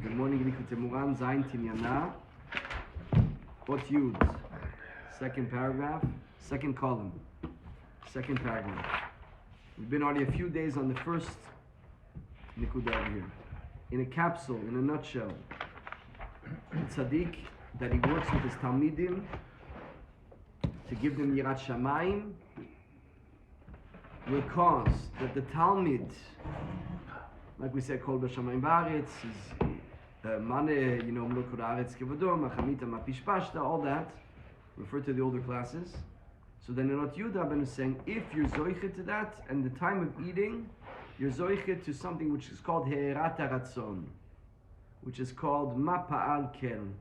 Good morning, Likoutey Moharan, Zayin Tinyana. Ot Yud. Second paragraph, second column, second paragraph. We've been already a few days on the first Nikuda over here. In a capsule, in a nutshell, tzaddik, that he works with his Talmidim to give them Yirat Shamayim, will cause that the Talmid, like we said, Kol B'Shamayim Ba'aretz, is Mane, Mlukot Haaretz Kevodom, Achamita Mapishpashta, all that, refer to the older classes. So then in Ot Yud, Rabbeinu is saying, if you're zoichet to that, and the time of eating, you're zoichet to something which is called He'erat HaRatzon, which is called Ma Pa'al Ken.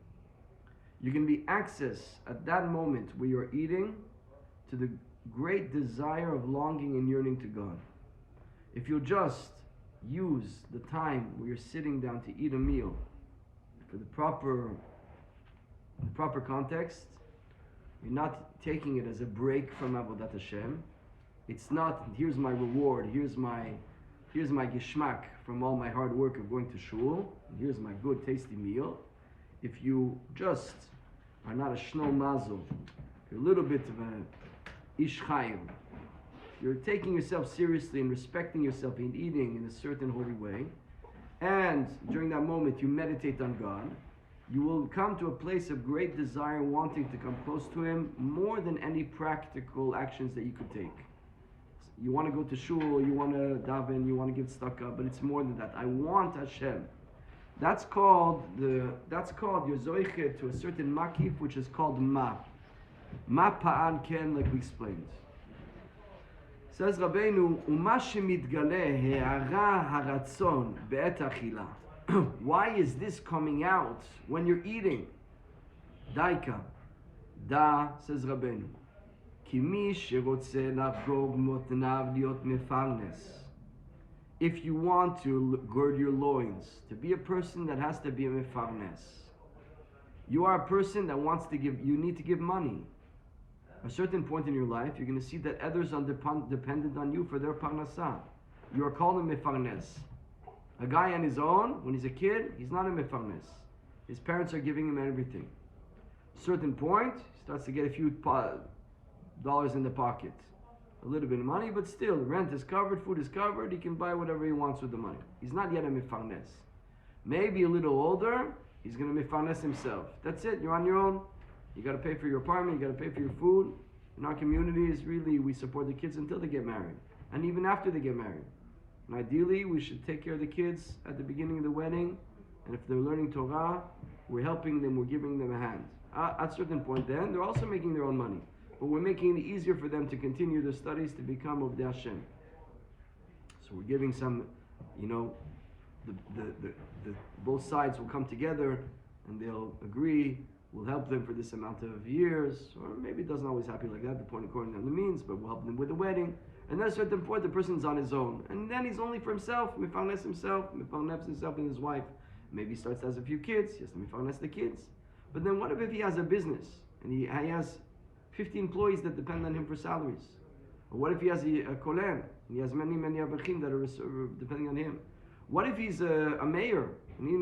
You're going to be access at that moment where you're eating to the great desire of longing and yearning to God. If you just use the time where you're sitting down to eat a meal for the proper context, you're not taking it as a break from Avodat Hashem. It's not, here's my reward, here's my geschmack from all my hard work of going to shul, here's my good tasty meal. If you just are not a shno mazel, you're a little bit of an ish chayim, you're taking yourself seriously and respecting yourself in eating in a certain holy way, and during that moment you meditate on God, you will come to a place of great desire, wanting to come close to Him more than any practical actions that you could take. You want to go to shul, you want to daven, you want to give tzedakah, but it's more than that. I want Hashem. That's called your zoichet to a certain makif, which is called ma pa'al ken, like we explained. Says Rabbeinu, Uma shemitgale he'ara haratzon be'et achila. Why is this coming out when you're eating? Daika. Da, says Rabbeinu. Ki mi sherotze lafgog motnav liot mefarnes. If you want to gird your loins, to be a person that has to be a mefarnes, you are a person that wants to give, you need to give money. At a certain point in your life, you're going to see that others are dependent on you for their parnasah. You are called a mefarnes. A guy on his own, when he's a kid, he's not a mefarnes. His parents are giving him everything. At a certain point, he starts to get a few dollars in the pocket. A little bit of money, but still, rent is covered, food is covered, he can buy whatever he wants with the money. He's not yet a mefarnes. Maybe a little older, he's going to mefarnes himself. That's it, you're on your own. You got to pay for your apartment, you got to pay for your food. In our communities, really, we support the kids until they get married. And even after they get married. And ideally, we should take care of the kids at the beginning of the wedding. And if they're learning Torah, we're helping them, we're giving them a hand. At a certain point then, they're also making their own money. But we're making it easier for them to continue their studies to become Ovdei Hashem. So we're giving some, both sides will come together and they'll agree, we'll help them for this amount of years, or maybe it doesn't always happen like that, depending according to the means, but we'll help them with the wedding. And then at a certain point, the person's on his own. And then he's only for himself, mefarnes himself and his wife. Maybe he starts to have a few kids, he has to mefarnes the kids. But then what if he has a business, and he has 50 employees that depend on him for salaries? Or what if he has a kolen, and he has many avrechim that are depending on him? What if he's a mayor, and he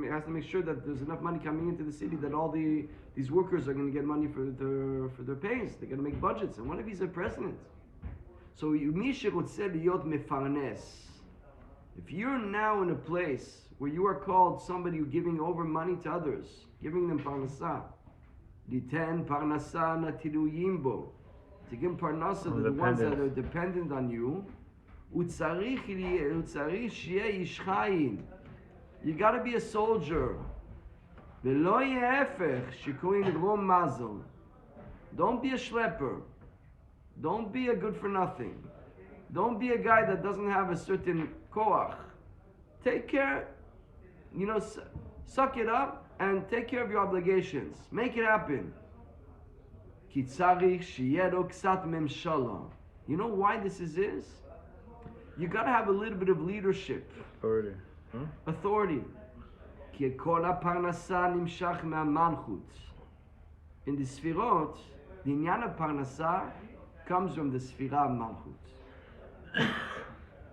has to make sure that there's enough money coming into the city that all these workers are going to get money for their pays? They're going to make budgets. And what if he's a president? So if you're now in a place where you are called somebody who's giving over money to others, giving them parnasah, liten parnasah natiluyim bo, to give parnasah to the ones that are dependent on you, you got to be a soldier. Don't be a schlepper. Don't be a good for nothing. Don't be a guy that doesn't have a certain koach. Take care, suck it up and take care of your obligations. Make it happen. You know why this is? You got to have a little bit of leadership. Authority. In the Sfirot, the Tinyana Parnasah comes from the Sfirah Malchut.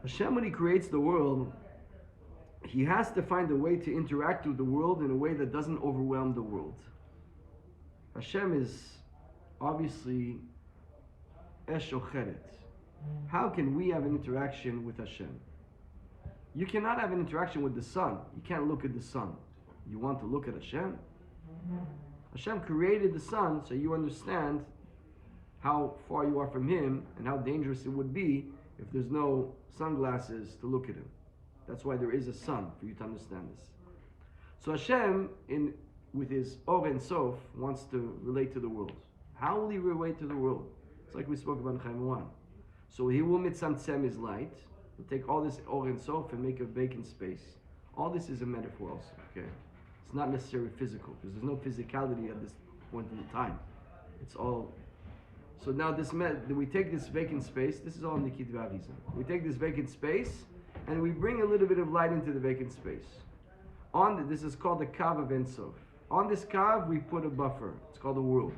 Hashem, when He creates the world, he has to find a way to interact with the world in a way that doesn't overwhelm the world. Hashem is obviously Esh Ocheret. How can we have an interaction with Hashem? You cannot have an interaction with the sun. You can't look at the sun. You want to look at Hashem? Hashem created the sun so you understand how far you are from Him and how dangerous it would be if there's no sunglasses to look at Him. That's why there is a sun, for you to understand this. So Hashem, with His Or and Sof, wants to relate to the world. How will He relate to the world? It's like we spoke about in Chaim 1. So He will mitzamtzem His light. He'll take all this Or and Sof and make a vacant space. All this is a metaphor also, okay? It's not necessarily physical, because there's no physicality at this point in time. It's all... So now we take this vacant space, this is all in the Likoutey Arizal. We take this vacant space, and we bring a little bit of light into the vacant space. This is called the Kav of Ein Sof. On this Kav, we put a buffer. It's called the world.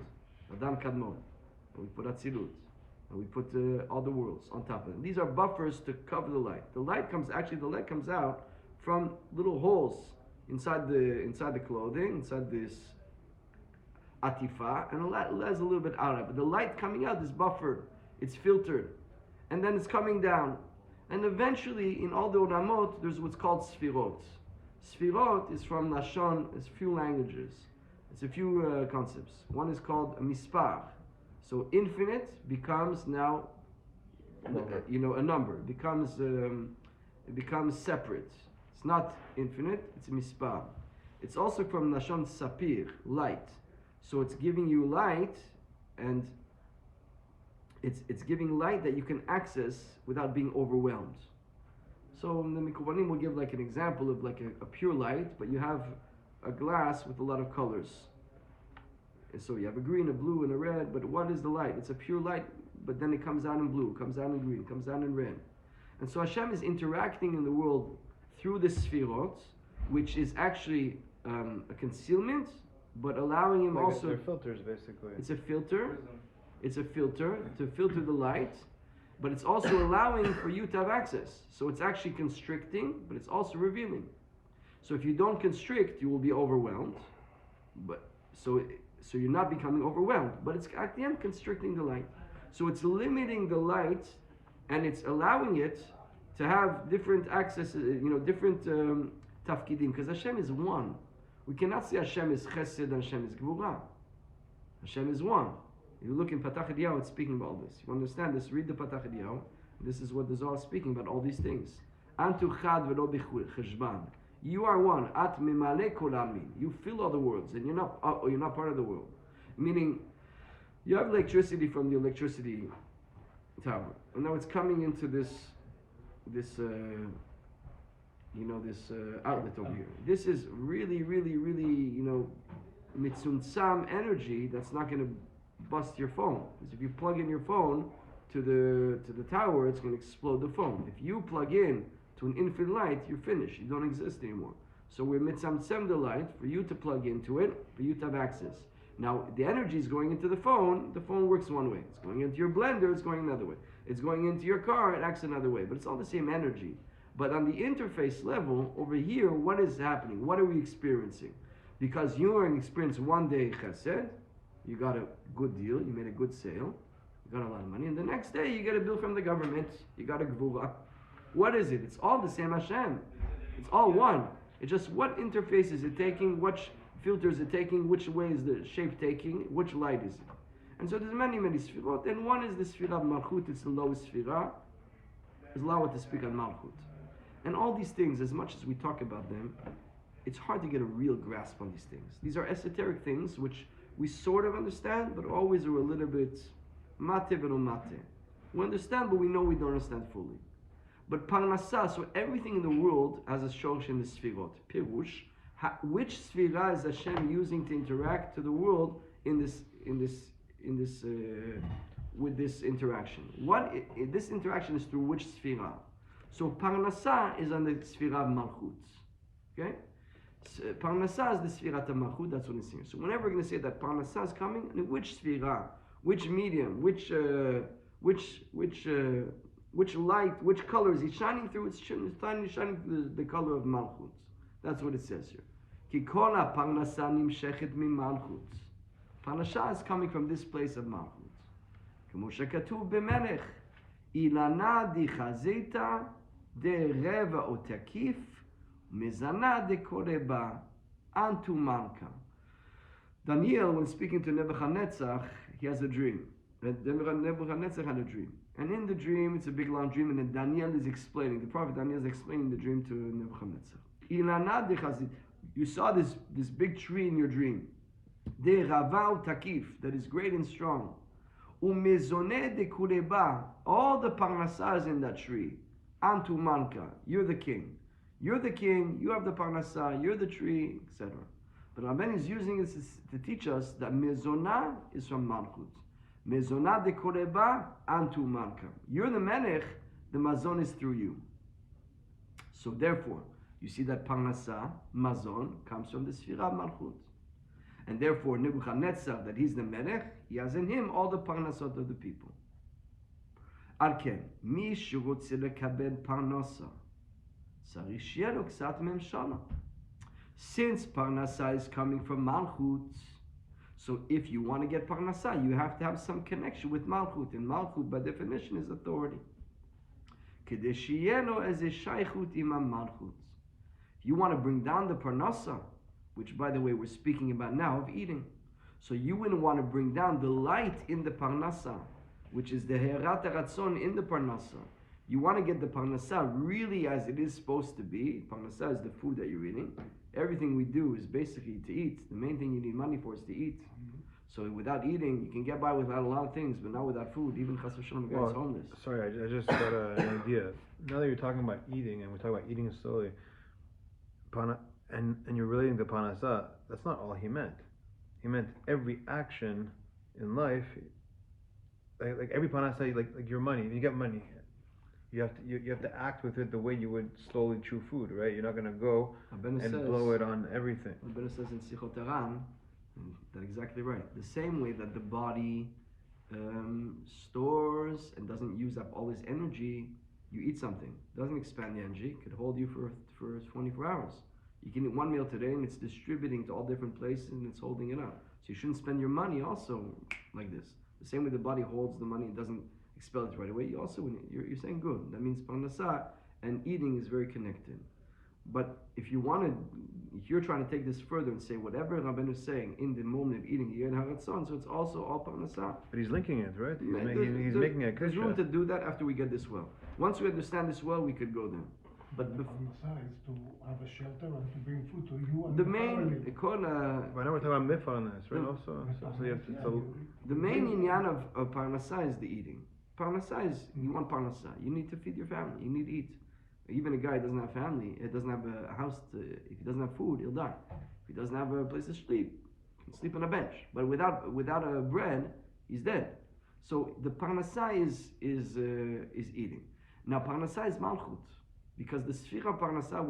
Adam Kadmon. And we put Atzilut. And we put all the worlds on top of it. These are buffers to cover the light. The light comes out from little holes inside the clothing, inside this atifa, and it lets a little bit out of it. But the light coming out is buffered. It's filtered. And then it's coming down. And eventually, in all the Olamot, there's what's called Sfirot. Sfirot is from Lashon, it's a few languages. It's a few concepts. One is called a mispar. So infinite becomes now, a number. It becomes separate. It's not infinite, it's a mispar. It's also from Lashon sapir, light. So it's giving you light, and it's giving light that you can access without being overwhelmed. So the Mikubanim will give like an example of like a pure light, but you have a glass with a lot of colors. And so you have a green, a blue, and a red, but what is the light? It's a pure light, but then it comes out in blue, comes out in green, comes out in red. And so Hashem is interacting in the world through the Sfirot, which is actually a concealment, but allowing Him also... They're filters, basically. It's a filter. It's a filter to filter the light, but it's also allowing for you to have access. So it's actually constricting, but it's also revealing. So if you don't constrict, you will be overwhelmed. But so you're not becoming overwhelmed, but it's at the end constricting the light. So it's limiting the light, and it's allowing it to have different access, different tafkidim, because Hashem is one. We cannot say Hashem is chesed and Hashem is gvura. Hashem is one. If you look in Patach Eliyahu, it's speaking about all this. You understand this? Read the Patach Eliyahu. This is what the Zohar is speaking about, all these things. Antu chad v'lo b'cheshban. You are one. At mimale kol amin. You fill all the worlds, and you're not part of the world. Meaning, you have electricity from the electricity tower, and now it's coming into this outlet over here. This is really, really, really, mitzuntzam energy that's not going to bust your phone. Because if you plug in your phone to the tower, it's going to explode the phone. If you plug in to an infinite light, you're finished. You don't exist anymore. So we're mitzamtzem the light for you to plug into it, for you to have access. Now, the energy is going into the phone works one way. It's going into your blender, it's going another way. It's going into your car, it acts another way. But it's all the same energy. But on the interface level, over here, what is happening? What are we experiencing? Because you are experiencing one day chesed, you got a good deal, you made a good sale, you got a lot of money, and the next day you get a bill from the government, you got a gvura. What is it? It's all the same Hashem. It's all one. It's just what interface is it taking, which filters is it taking, which way is the shape taking, which light is it. And so there's many, many sfirot, and one is the sfirah of Malchut, it's the lowest sfirah. It's allowed to speak on Malchut. And all these things, as much as we talk about them, it's hard to get a real grasp on these things. These are esoteric things which we sort of understand, but always are a little bit mate v'lo mate. We understand, but we know we don't understand fully. But parnasah, so everything in the world has a shorsh in the sfirot. Pirush, which sfirah is Hashem using to interact to the world with this interaction? This interaction is through which sfirah? So parnasah is on the sfirah of malchut. Okay? Parnasah is the sfirah of malchut. That's what it's saying. So whenever we're going to say that parnasah is coming, in which sfirah, which medium, which Which light, which color is he shining through? It's shining through the color of Malchut. That's what it says here. Ki kol ha'parnasa nimshechet mimalchut. Parnasha is coming from this place of Malchut. K'mo shekatuv b'melech, ilana dichazeta de reva o takif, mezana de koreba antu malka. Daniel, when speaking to Nebuchadnezzar, he has a dream. Nebuchadnezzar had a dream. And in the dream, it's a big long dream, and then Daniel is explaining, the prophet Daniel is explaining the dream to Nebuchadnezzar. You saw this big tree in your dream. De ravau takif, that is great and strong. Umezone de kureba, all the parnasas in that tree. Antu manka, you're the king. You're the king, you have the parnasa, you're the tree, etc. But Rabben is using this to teach us that mezona is from Malchut. Mezona de koreba antu malka. You're the melech, the mazon is through you. So therefore, you see that parnasa, mazon, comes from the sfira Malchut. And therefore, Nebuchadnezzar, that he's the melech, he has in him all the parnasot of the people. Alken, mi shirotze lekabel parnasa, tzarich shiye lo ksat memshala. Since parnasa is coming from Malchut, so if you want to get parnasa, you have to have some connection with Malchut. And Malchut, by definition, is authority. If you want to bring down the parnasa, which, by the way, we're speaking about now, of eating. So you wouldn't want to bring down the light in the parnasa, which is the herat ratzon in the parnasa. You want to get the parnasa really as it is supposed to be. Parnasa is the food that you're eating. Everything we do is basically to eat. The main thing you need money for is to eat. So without eating, you can get by without a lot of things, but not without food. Even Chas v'Shalom, the guy is homeless. Sorry, I just got an idea. Now that you're talking about eating, and we're talking about eating slowly, and you're relating to Panasa, that's not all he meant. He meant every action in life, like every Panasa, like your money. You get money, you have to act with it the way you would slowly chew food, right? You're not going to go and blow it on everything. Rabbeinu says in Moharan, that's exactly right. The same way that the body stores and doesn't use up all its energy, you eat something, doesn't expand the energy, could hold you for 24 hours. You can eat one meal today and it's distributing to all different places and it's holding it up. So you shouldn't spend your money also like this. The same way the body holds the money and doesn't expel it right away, you also, you're saying good. That means parnasa and eating is very connected. But if you're trying to take this further and say whatever Rabbeinu is saying in the moment of eating, you get haratzon, so it's also all parnasa. But he's linking it, right? He's making a There's room to do that after we get this well. Once we understand this well, we could go there. But parnasa is to have a shelter and to bring food to you and the main, but now we're talking about mifarnas, right? Also, so you have to. The main inyan of parnasa is the eating. Parnasa is, you want parnasa. You need to feed your family. You need to eat. Even a guy who doesn't have family, it doesn't have a house, if he doesn't have food, he'll die. If he doesn't have a place to sleep, he can sleep on a bench. But without a bread, he's dead. So the parnasa is eating. Now parnasa is malchut, because the sfira parnasa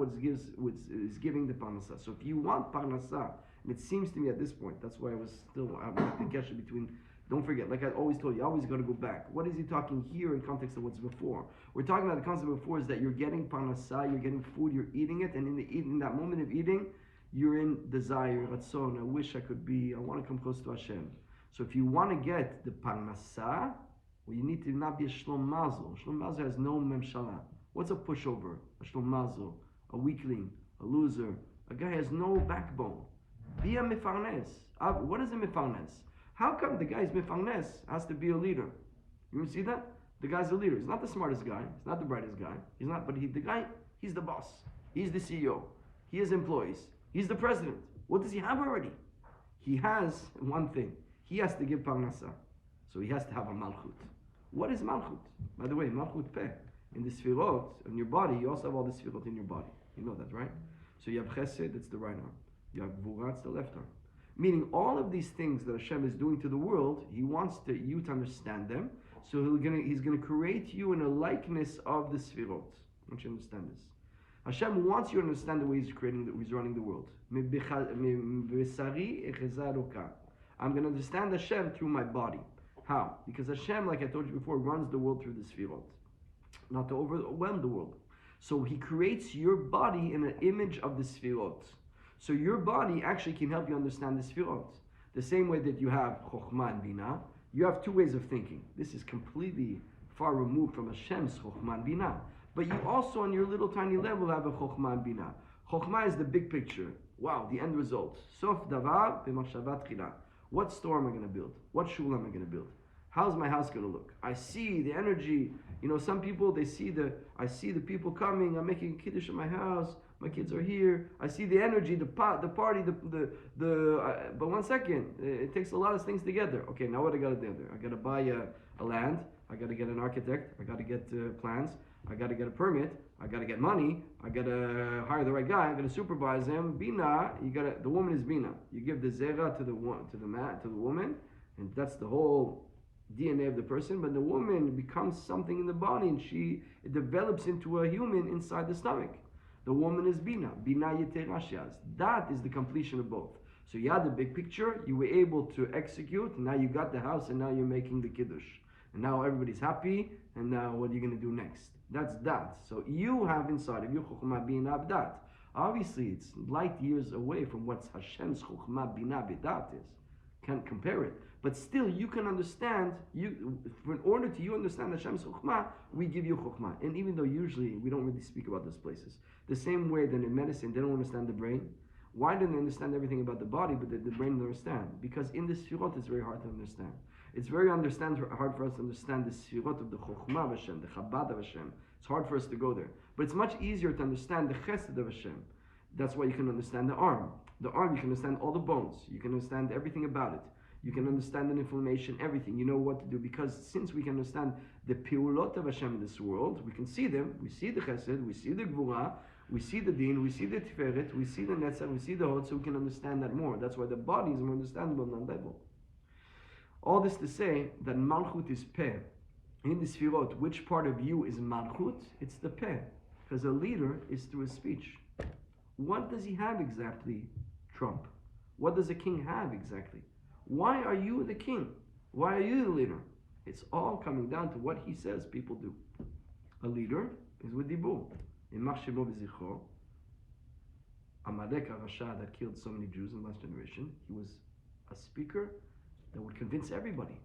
is giving the parnasa. So if you want parnasa, and it seems to me at this point, that's why I was still the gesture between. Don't forget, like I always told you, I always got to go back. What is he talking here in context of what's before? We're talking about the concept before is that you're getting parnasa, you're getting food, you're eating it, and in that moment of eating, you're in desire, ratzon, I wish I could be, I want to come close to Hashem. So if you want to get the parnasa, well, you need to not be a shlom mazel. Shlom mazel has no memshala. What's a pushover? A shlom mazel, a weakling, a loser, a guy has no backbone. Be a mefarnes. What is a mefarnes? How come the guy's mefarnes has to be a leader? You see that? The guy's a leader. He's not the smartest guy. He's not the brightest guy. He's not, but the guy, he's the boss. He's the CEO. He has employees. He's the president. What does he have already? He has one thing. He has to give parnasa. So he has to have a malchut. What is malchut? By the way, malchut peh. In the sfirot, in your body, you also have all the sfirot in your body. You know that, right? So you have chesed, that's the right arm. You have gvura, it's the left arm. Meaning all of these things that Hashem is doing to the world, He wants you to understand them. So He's gonna create you in a likeness of the Sfirot. I want you to understand this. Hashem wants you to understand the way He's running the world. I'm gonna understand Hashem through my body. How? Because Hashem, like I told you before, runs the world through the Sfirot. not to overwhelm the world. So he creates your body in an image of the Sfirot. So your body actually can help you understand the Sfirot. The same way that you have Chokhmah and Binah, you have two ways of thinking. This is completely far removed from Hashem's Chokhmah and Binah. But you also, on your little tiny level, have a Chokhmah and Binah. Chokhmah is the big picture. Wow, the end result. Sof davar b'machshavat tchila. What store am I going to build? What shul am I going to build? How's my house going to look? I see the energy. You know, some people, I see the people coming. I'm making a kiddush in my house. My kids are here. I see the energy, the party, but one second, it takes a lot of things together. Okay, now what I got to do there? I got to buy a land. I got to get an architect. I got to get plans. I got to get a permit. I got to get money. I got to hire the right guy. I got to supervise him. Bina, the woman is bina. You give the zera to the woman, and that's the whole DNA of the person. But the woman becomes something in the body, and it develops into a human inside the stomach. The woman is bina. Bina yeterashiyaz. That is the completion of both. So you had the big picture. You were able to execute. Now you got the house, and now you're making the kiddush. And now everybody's happy. And now what are you going to do next? That's that. So you have inside of you chokhmah bina b'dat. Obviously, it's light years away from what Hashem's chokhmah bina b'dat is. Can't compare it. But still, you can understand. In order to you understand Hashem's chokhmah, we give you chokhmah. And even though usually we don't really speak about those places, the same way that in medicine they don't understand the brain. Why don't they understand everything about the body, but the brain doesn't understand? Because in the sfirot, it's very hard to understand. It's very hard for us to understand the sfirot of the chokhmah of Hashem, the chabad of Hashem. It's hard for us to go there. But it's much easier to understand the chesed of Hashem. That's why you can understand the arm. The arm, you can understand all the bones. You can understand everything about it. You can understand the inflammation, everything. You know what to do. Because since we can understand the piulot of Hashem in this world, we can see them. We see the chesed, we see the gvura, we see the din, we see the tiferet, we see the netzach, we see the hod, so we can understand that more. That's why the body is more understandable on that level. All this to say that malchut is peh. In the sfirot, which part of you is malchut? It's the peh. Because a leader is through his speech. What does he have exactly, Trump? What does a king have exactly? Why are you the king? Why are you the leader? It's all coming down to what he says people do. A leader is with dibur. In Machshemo v'zichro, Amalek HaRasha that killed so many Jews in the last generation, he was a speaker that would convince everybody.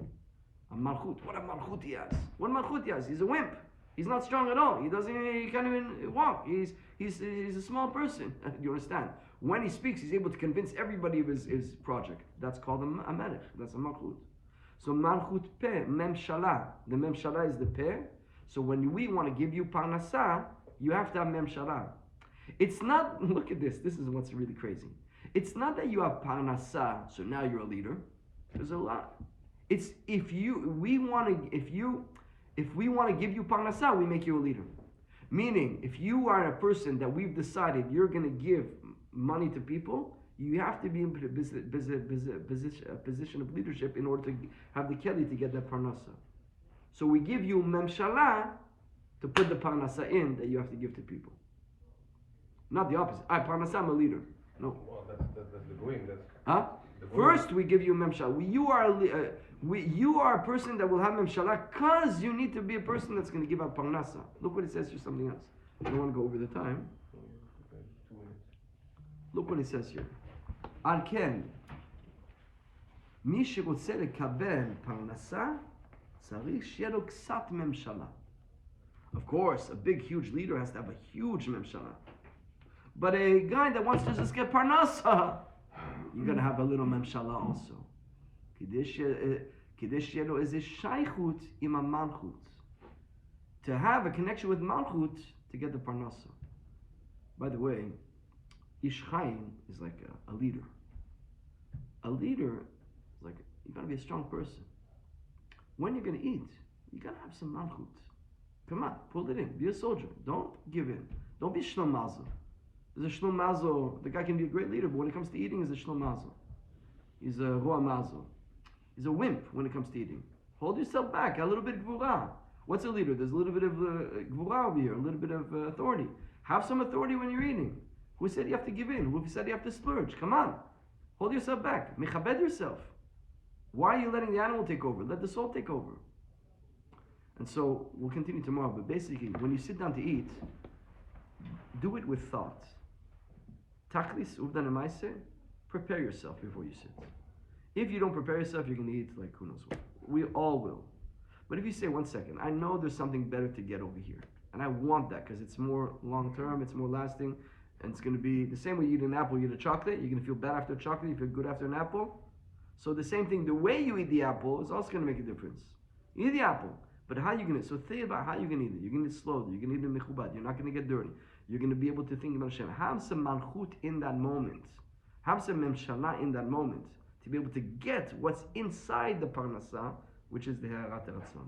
A malchut. What a malchut he has. What a malchut he has. He's a wimp. He's not strong at all. He can't even walk. He's a small person. You understand? When he speaks, he's able to convince everybody of his project. That's called a melech. That's a malchut. So malchut peh, memshala. The memshala is the peh. So when we want to give you parnasah, you have to have memshala. It's not, look at this. This is what's really crazy. It's not that you have parnasah, so now you're a leader. There's a lot. It's if we want to give you parnasah, we make you a leader. Meaning, if you are a person that we've decided you're going to give money to people, you have to be in a position of leadership in order to have the keli to get that parnasah. So we give you memshala to put the parnasah in that you have to give to people. Not the opposite. Parnasah, I'm a leader. No. Well, that's the going. Huh? First, we give you memshala. You are a person that will have memshala because you need to be a person that's going to give out parnasa. Look what it says here, something else. I don't want to go over the time. Look what it says here. Al ken, מי שרוצה לקבל פרנסה, צריך שיהיה לו קצת ממשלה. Of course, a big, huge leader has to have a huge memshala. But a guy that wants to just get parnasa, you're going to have a little memshala also. כדי שיהיה לו איזה שייכות עם המלכות. To have a connection with malchut to get the parnasa. By the way, Ish Chaim is like a leader. A leader is like, you got to be a strong person. When you're going to eat, you got to have some malchut. Come on, pull it in. Be a soldier. Don't give in. Don't be shlom mazel. There's a shlom mazel. The guy can be a great leader, but when it comes to eating, he's a shlom mazel. He's a roa mazel. He's a wimp when it comes to eating. Hold yourself back. A little bit of gvura. What's a leader? There's a little bit of gvura over here, a little bit of authority. Have some authority when you're eating. Who said you have to give in? Who said you have to splurge? Come on. Hold yourself back. Mechabed yourself. Why are you letting the animal take over? Let the soul take over. And so we'll continue tomorrow. But basically, when you sit down to eat, do it with thought. Taklis uvdan emaise, prepare yourself before you sit. If you don't prepare yourself, you're going to eat like who knows what. We all will. But if you say, 1 second, I know there's something better to get over here. And I want that because it's more long term, it's more lasting, and it's going to be the same way you eat an apple, you eat a chocolate, you're going to feel bad after a chocolate, you feel good after an apple. So the same thing, the way you eat the apple is also going to make a difference. You eat the apple, but how are you going to, so think about how you're going to eat it. You're going to eat it slowly, you're going to eat it mechubad, you're not going to get dirty. You're going to be able to think about Hashem. Have some malchut in that moment. Have some memshala in that moment to be able to get what's inside the parnasa, which is the ha'arat ratzon.